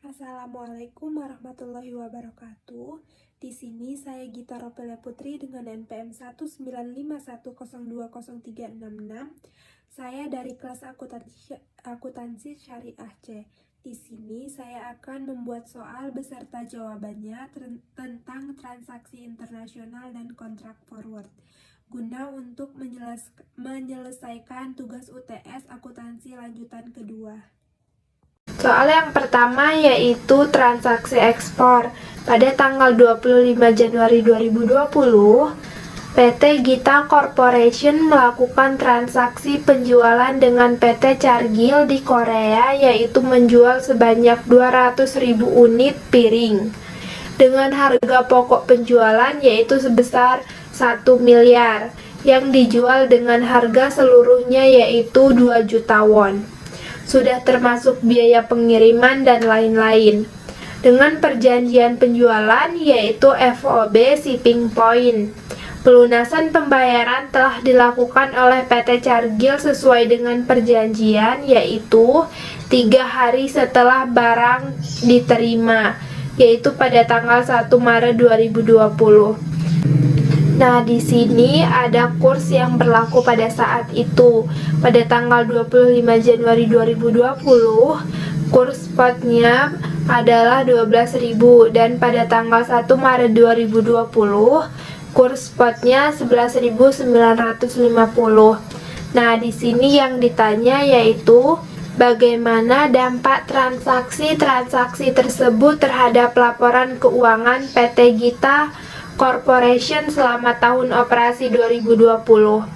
Assalamualaikum warahmatullahi wabarakatuh. Di sini saya Gita Ropele Putri dengan NPM 19510203666. Saya dari kelas akuntansi syariah C. Di sini saya akan membuat soal beserta jawabannya tentang transaksi internasional dan kontrak forward, guna untuk menyelesaikan tugas UTS akuntansi lanjutan kedua. Soal yang pertama yaitu transaksi ekspor. Pada tanggal 25 Januari 2020, PT Gita Corporation melakukan transaksi penjualan dengan PT Cargill di Korea, yaitu menjual sebanyak 200.000 unit piring dengan harga pokok penjualan yaitu sebesar 1 miliar yang dijual dengan harga seluruhnya yaitu 2 juta won. Sudah termasuk biaya pengiriman dan lain-lain. Dengan perjanjian penjualan yaitu FOB Shipping Point. Pelunasan pembayaran telah dilakukan oleh PT Cargill sesuai dengan perjanjian yaitu 3 hari setelah barang diterima, yaitu pada tanggal 1 Maret 2020. Nah, di sini ada kurs yang berlaku pada saat itu. Pada tanggal 25 Januari 2020, kurs spotnya adalah 12.000 dan pada tanggal 1 Maret 2020, kurs spotnya 11.950. Nah, di sini yang ditanya yaitu bagaimana dampak transaksi tersebut terhadap laporan keuangan PT Gita Corporation selama tahun operasi 2020.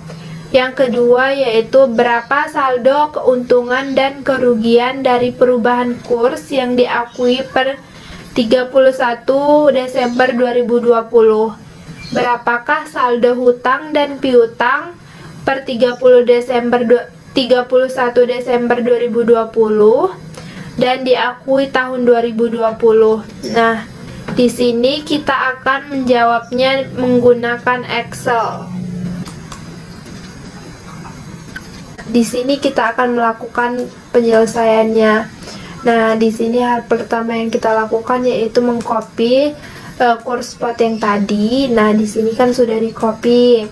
Yang kedua yaitu berapa saldo keuntungan dan kerugian dari perubahan kurs yang diakui per 31 Desember 2020. Berapakah saldo hutang dan piutang per 31 Desember 2020 dan diakui tahun 2020. Nah, di sini kita akan menjawabnya menggunakan Excel. Di sini kita akan melakukan penyelesaiannya. Nah, di sini hal pertama yang kita lakukan yaitu mengcopy kurs spot yang tadi. Nah, di sini kan sudah di-copy.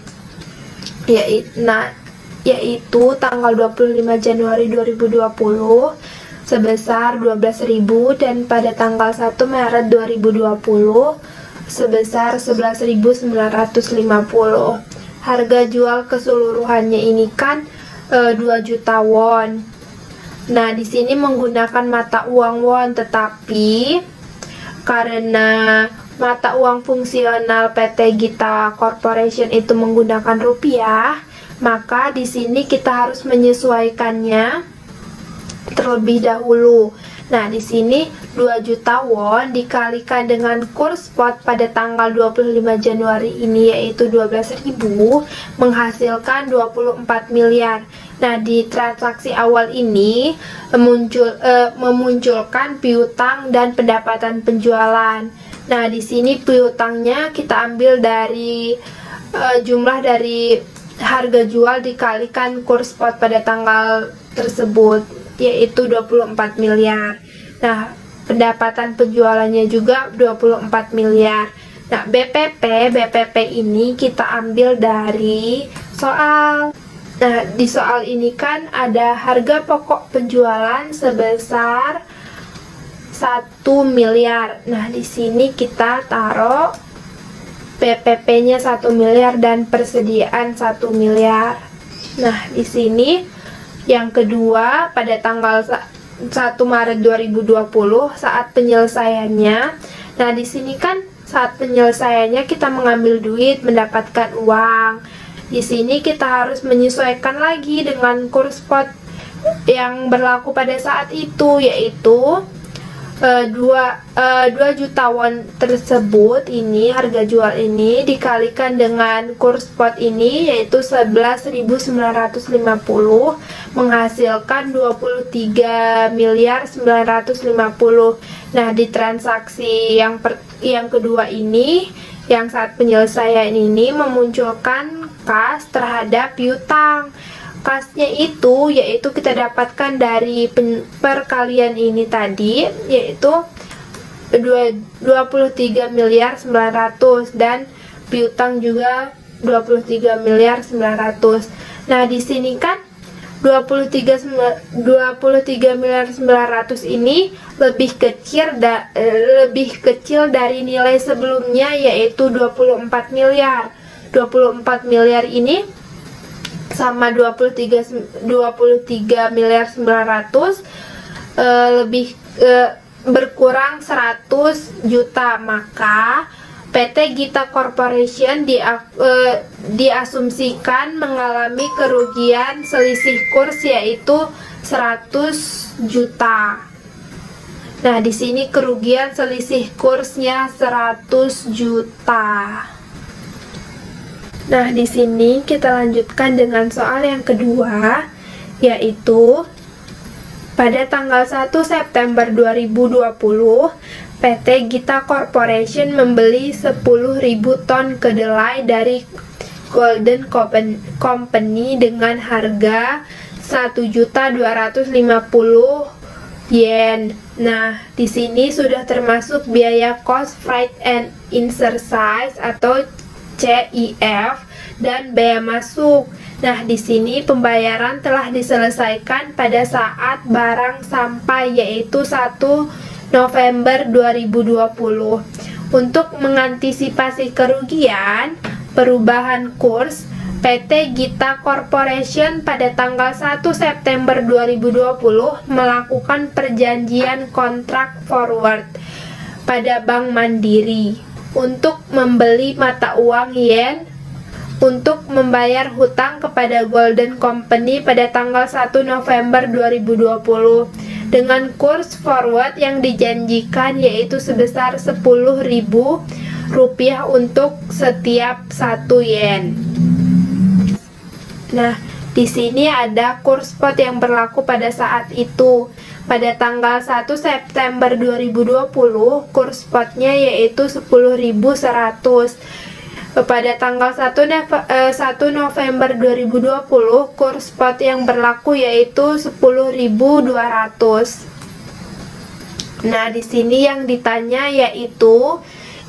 Yaitu tanggal 25 Januari 2020 sebesar 12.000 dan pada tanggal 1 Maret 2020 sebesar 11.950. Harga jual keseluruhannya ini kan 2 juta won. Nah, di sini menggunakan mata uang won, tetapi karena mata uang fungsional PT Gita Corporation itu menggunakan rupiah, maka di sini kita harus menyesuaikannya terlebih dahulu. Nah, di sini 2 juta won dikalikan dengan kurs spot pada tanggal 25 Januari ini yaitu 12.000 menghasilkan 24 miliar. Nah, di transaksi awal ini memunculkan piutang dan pendapatan penjualan. Nah, di sini piutangnya kita ambil dari jumlah dari harga jual dikalikan kurs spot pada tanggal tersebut yaitu 24 miliar. Nah, pendapatan penjualannya juga 24 miliar. Nah, BPP ini kita ambil dari soal. Nah, di soal ini kan ada harga pokok penjualan sebesar 1 miliar. Nah, di sini kita taruh BPP-nya 1 miliar dan persediaan 1 miliar. Nah, di sini yang kedua, pada tanggal 1 Maret 2020 saat penyelesaiannya. Nah, di sini kan saat penyelesaiannya kita mengambil duit, mendapatkan uang. Di sini kita harus menyesuaikan lagi dengan kurs spot yang berlaku pada saat itu yaitu 2 juta won tersebut, ini harga jual ini dikalikan dengan kurs spot ini yaitu 11.950 menghasilkan 23 miliar 950. Nah, di transaksi yang kedua ini, yang saat penyelesaian ini memunculkan kas terhadap piutang kasnya itu yaitu kita dapatkan dari perkalian ini tadi, yaitu 23 miliar 900 dan piutang juga 23 miliar 900. Nah, di sini kan 23 miliar 900 ini lebih kecil dari nilai sebelumnya, yaitu 24 miliar. 24 miliar ini sama 23 miliar 900 berkurang 100 juta. Maka PT Gita Corporation diasumsikan mengalami kerugian selisih kurs yaitu 100 juta. Nah, di sini kerugian selisih kursnya 100 juta. Nah, di sini kita lanjutkan dengan soal yang kedua, yaitu pada tanggal 1 September 2020, PT Gita Corporation membeli 10.000 ton kedelai dari Golden Company dengan harga 1.250.000 yen. Nah, di sini sudah termasuk biaya cost freight and exercise atau CIF dan bea masuk. Nah, di sini pembayaran telah diselesaikan pada saat barang sampai, yaitu 1 November 2020. Untuk mengantisipasi kerugian perubahan kurs, PT Gita Corporation pada tanggal 1 September 2020 melakukan perjanjian kontrak forward pada Bank Mandiri untuk membeli mata uang yen untuk membayar hutang kepada Golden Company pada tanggal 1 November 2020 dengan kurs forward yang dijanjikan, yaitu sebesar 10.000 rupiah untuk setiap 1 yen. Nah, di sini ada kurs spot yang berlaku pada saat itu. Pada tanggal 1 September 2020, kurs spotnya yaitu 10.100. Pada tanggal 1 November 2020, kurs spot yang berlaku yaitu 10.200. Nah, di sini yang ditanya yaitu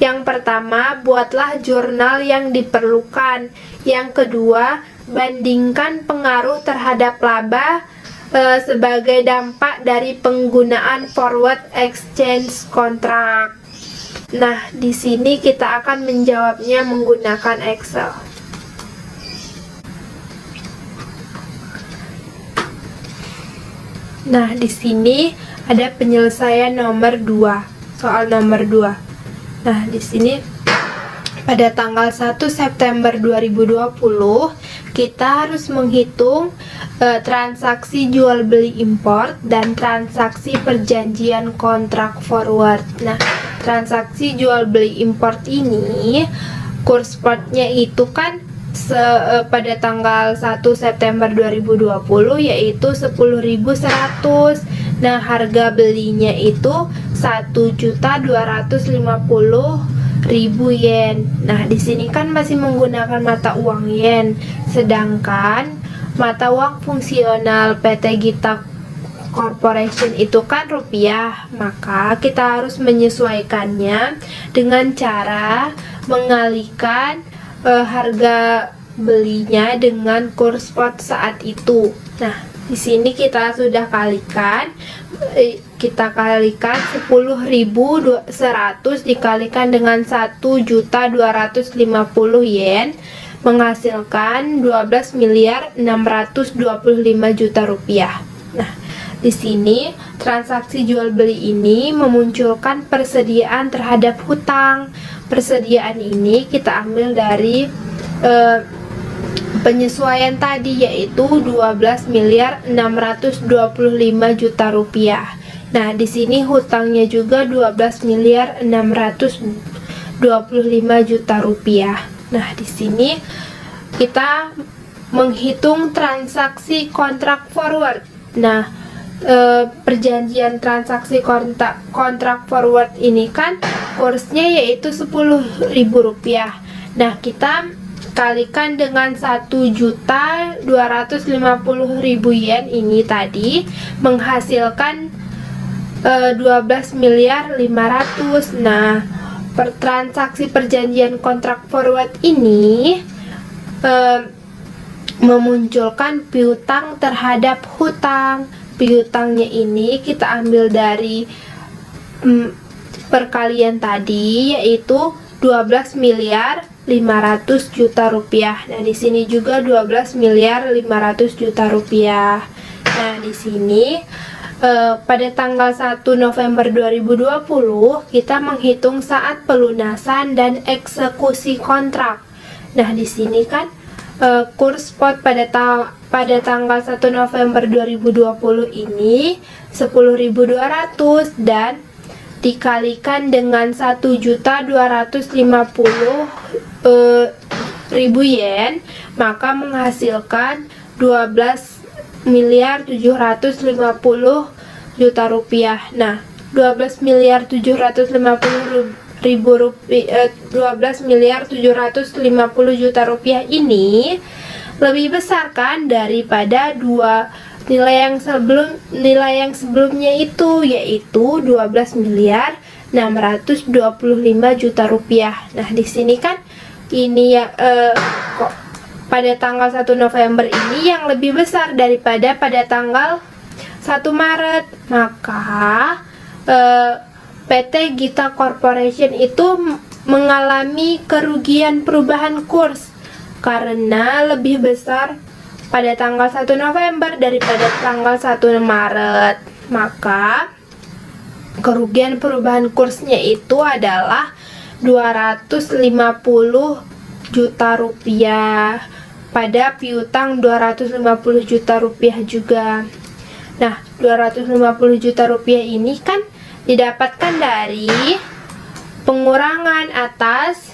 yang pertama, buatlah jurnal yang diperlukan. Yang kedua, bandingkan pengaruh terhadap laba sebagai dampak dari penggunaan forward exchange contract. Nah, di sini kita akan menjawabnya menggunakan Excel. Nah, di sini ada penyelesaian nomor 2, soal nomor 2. Nah, di sini pada tanggal 1 September 2020 kita harus menghitung transaksi jual beli import dan transaksi perjanjian kontrak forward. Nah, transaksi jual beli import ini kurs spotnya itu kan pada tanggal 1 September 2020 yaitu 10.100. Nah, harga belinya itu 1.250.000 yen. Nah, di sini kan masih menggunakan mata uang yen, sedangkan mata uang fungsional PT Gita Corporation itu kan rupiah. Maka kita harus menyesuaikannya dengan cara mengalihkan harga belinya dengan kurs spot saat itu. Nah, di sini kita sudah kalikan. Kita kalikan 10.100 dikalikan dengan 1.250.000 yen menghasilkan 12.625.000.000 rupiah. Nah, di sini transaksi jual beli ini memunculkan persediaan terhadap hutang. Persediaan ini kita ambil dari penyesuaian tadi, yaitu 12.625.000.000 rupiah. Nah, di sini hutangnya juga 12.625.000.000 rupiah. Nah, di sini kita menghitung transaksi kontrak forward. Nah, perjanjian transaksi kontrak forward ini kan kursnya yaitu 10.000 rupiah. Nah, kita dikalikan dengan 1.250.000 yen ini tadi menghasilkan 12.500.000. Nah, transaksi perjanjian kontrak forward ini memunculkan piutang terhadap hutang. Piutangnya ini kita ambil dari perkalian tadi, yaitu 12.500.000.000 rupiah. Nah, di sini juga 12.500.000.000 rupiah. Nah, di sini pada tanggal 1 November 2020 kita menghitung saat pelunasan dan eksekusi kontrak. Nah, di sini kan kurs spot pada tanggal 1 November 2020 ini 10.200 dan dikalikan dengan 1.250.000 yen, maka menghasilkan 12.750.000.000 rupiah. Nah, 12.750.000.000 rupiah ini lebih besar kan daripada nilai yang sebelumnya itu, yaitu 12.625.000.000 rupiah. Nah, di sini kan ini ya kok pada tanggal 1 November ini yang lebih besar daripada pada tanggal 1 Maret. Maka PT Gita Corporation itu mengalami kerugian perubahan kurs karena lebih besar pada tanggal 1 November daripada tanggal 1 Maret. Maka kerugian perubahan kursnya itu adalah 250 juta rupiah pada piutang 250 juta rupiah juga. Nah, 250 juta rupiah ini kan didapatkan dari pengurangan atas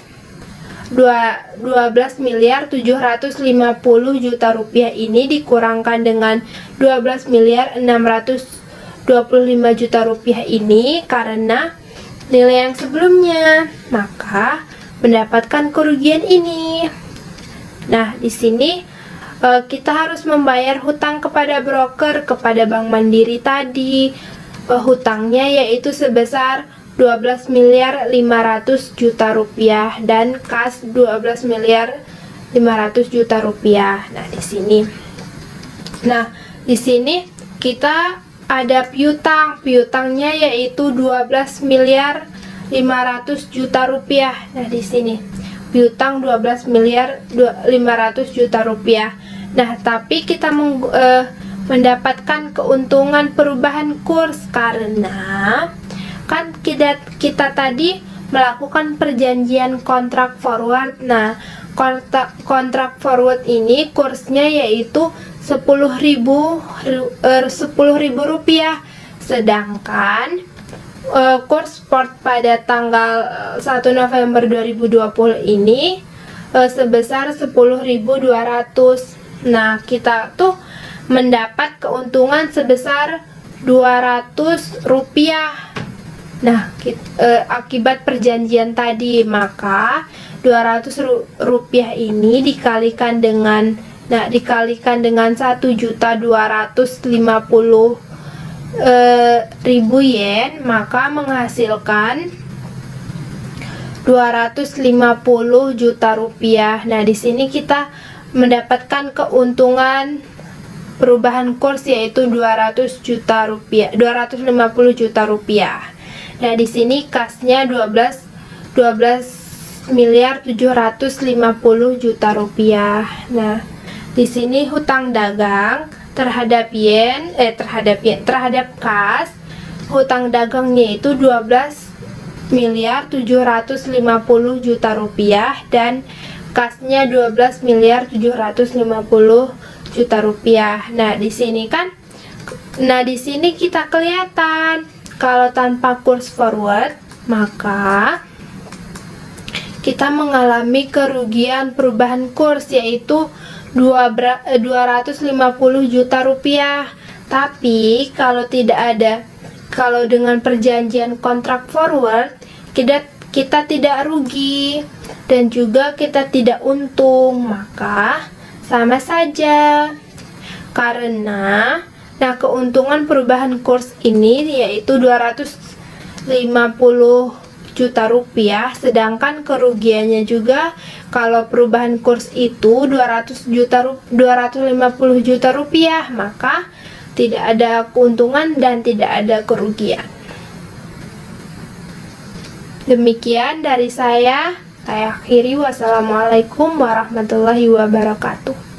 12.750.000.000 rupiah ini dikurangkan dengan 12.625.000.000 rupiah ini karena nilai yang sebelumnya, maka mendapatkan kerugian ini. Nah, di sini kita harus membayar hutang kepada broker, kepada Bank Mandiri tadi. Hutangnya yaitu sebesar 12.500.000.000 rupiah dan kas 12.500.000.000 rupiah. Nah, di sini kita ada piutangnya yaitu 12.500.000.000 rupiah. Nah, di sini piutang 12.500.000.000 rupiah. Nah, tapi kita mendapatkan keuntungan perubahan kurs karena kan kita tadi melakukan perjanjian kontrak forward. Nah, kontrak forward ini kursnya yaitu 10.000 rupiah, sedangkan kurs spot pada tanggal 1 November 2020 ini sebesar 10.200. Nah, kita tuh mendapat keuntungan sebesar 200 rupiah. Nah, akibat perjanjian tadi, maka 200 rupiah ini dikalikan dengan 1.250.000 yen, maka menghasilkan 250 juta rupiah. Nah, di sini kita mendapatkan keuntungan perubahan kurs yaitu 250 juta rupiah. Nah, di sini kasnya 12.750.000.000 rupiah. Nah, di sini hutang dagang terhadap kas, hutang dagangnya itu 12.750.000.000 rupiah dan kasnya 12.750.000.000 rupiah. Nah, di sini kita kelihatan kalau tanpa kurs forward, maka kita mengalami kerugian perubahan kurs yaitu 250 juta rupiah. Tapi kalau dengan perjanjian kontrak forward, kita tidak rugi dan juga kita tidak untung, maka sama saja. Karena keuntungan perubahan kurs ini yaitu 250 juta rupiah, sedangkan kerugiannya juga kalau perubahan kurs itu 250 juta rupiah, maka tidak ada keuntungan dan tidak ada kerugian. Demikian dari saya akhiri. Wassalamualaikum warahmatullahi wabarakatuh.